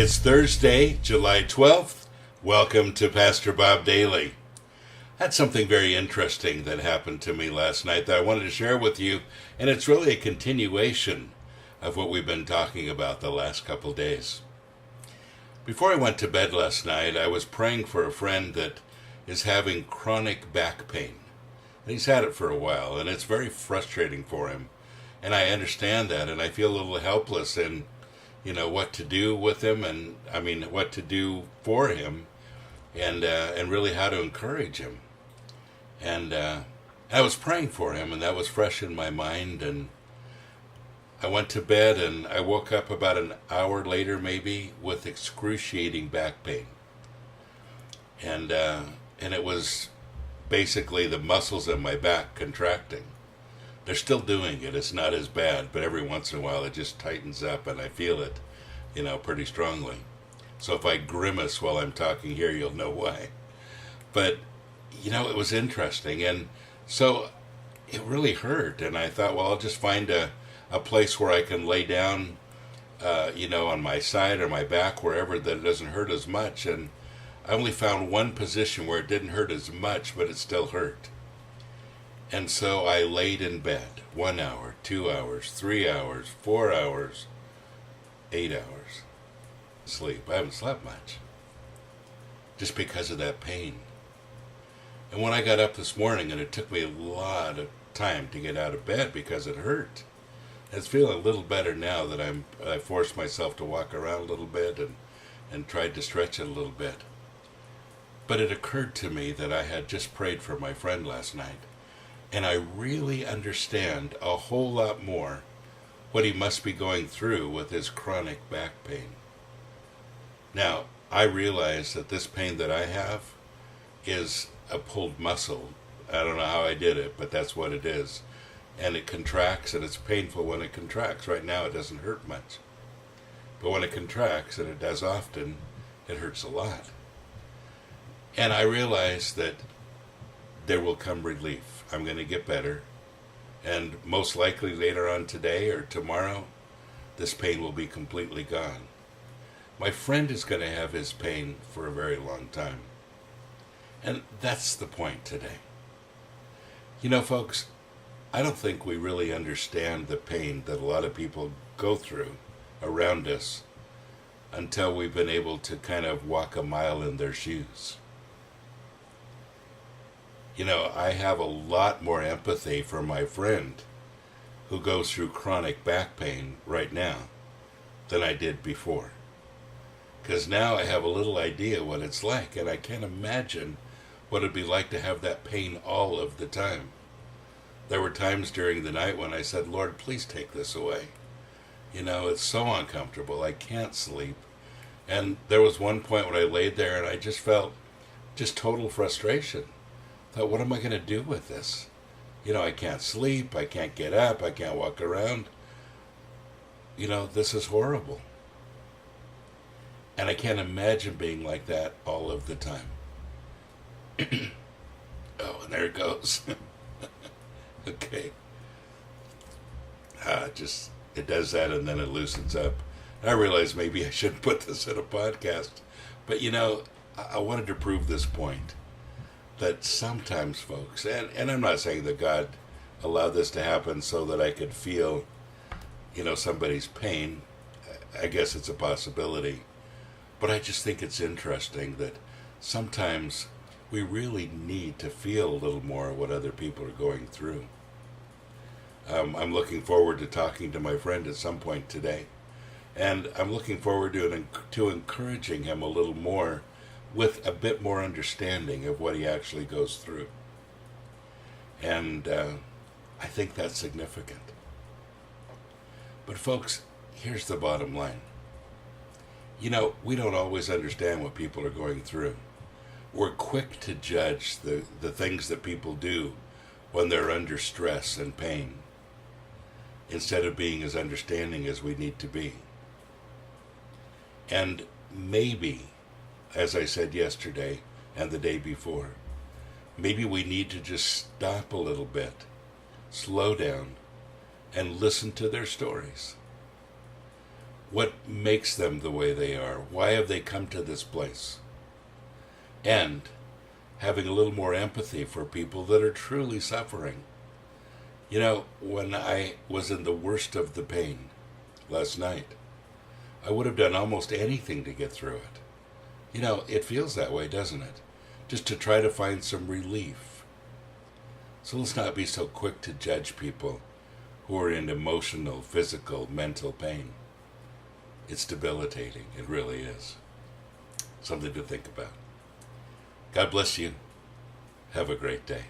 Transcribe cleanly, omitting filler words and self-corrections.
It's Thursday, July 12th. Welcome to Pastor Bob Daily. I had something very interesting that happened to me last night that I wanted to share with you, and it's really a continuation of what we've been talking about the last couple days. Before I went to bed last night, I was praying for a friend that is having chronic back pain. And he's had it for a while, and it's very frustrating for him. And I understand that, and I feel a little helpless in what to do with him, and what to do for him, and really how to encourage him. And I was praying for him, and that was fresh in my mind. And I went to bed, and I woke up about an hour later, maybe, with excruciating back pain. And it was basically the muscles in my back contracting. They're still doing it. It's not as bad, but every once in a while it just tightens up, and I feel it, pretty strongly. So if I grimace while I'm talking here, you'll know why. But, it was interesting, and so it really hurt, and I thought, well, I'll just find a place where I can lay down, on my side or my back, wherever, that it doesn't hurt as much. And I only found one position where it didn't hurt as much, but it still hurt. And so I laid in bed 1 hour, 2 hours, 3 hours, 4 hours, 8 hours sleep. I haven't slept much just because of that pain. And when I got up this morning, and it took me a lot of time to get out of bed because it hurt. It's feeling a little better now that I forced myself to walk around a little bit and tried to stretch it a little bit. But it occurred to me that I had just prayed for my friend last night. And I really understand a whole lot more what he must be going through with his chronic back pain. Now, I realize that this pain that I have is a pulled muscle. I don't know how I did it, but that's what it is. And it contracts, and it's painful when it contracts. Right now it doesn't hurt much. But when it contracts, and it does often, it hurts a lot. And I realize that there will come relief. I'm going to get better, and most likely later on today or tomorrow, this pain will be completely gone. My friend is going to have his pain for a very long time, and that's the point today. Folks, I don't think we really understand the pain that a lot of people go through around us until we've been able to kind of walk a mile in their shoes. I have a lot more empathy for my friend who goes through chronic back pain right now than I did before. Because now I have a little idea what it's like, and I can't imagine what it'd be like to have that pain all of the time. There were times during the night when I said, Lord, please take this away. It's so uncomfortable. I can't sleep. And there was one point when I laid there and I just felt just total frustration. Thought, what am I going to do with this? I can't sleep, I can't get up, I can't walk around. This is horrible. And I can't imagine being like that all of the time. Oh, and there it goes. Okay. It does that, and then it loosens up. I realize maybe I shouldn't put this in a podcast. But, I wanted to prove this point. That sometimes, folks, and I'm not saying that God allowed this to happen so that I could feel, somebody's pain. I guess it's a possibility. But I just think it's interesting that sometimes we really need to feel a little more what other people are going through. I'm looking forward to talking to my friend at some point today. And I'm looking forward to encouraging him a little more with a bit more understanding of what he actually goes through. And I think that's significant. But folks, here's the bottom line. We don't always understand what people are going through. We're quick to judge the things that people do when they're under stress and pain, instead of being as understanding as we need to be. And maybe, as I said yesterday and the day before, maybe we need to just stop a little bit, slow down, and listen to their stories. What makes them the way they are? Why have they come to this place? And having a little more empathy for people that are truly suffering. You know, when I was in the worst of the pain last night, I would have done almost anything to get through it. You know, it feels that way, doesn't it? Just to try to find some relief. So let's not be so quick to judge people who are in emotional, physical, mental pain. It's debilitating. It really is. Something to think about. God bless you. Have a great day.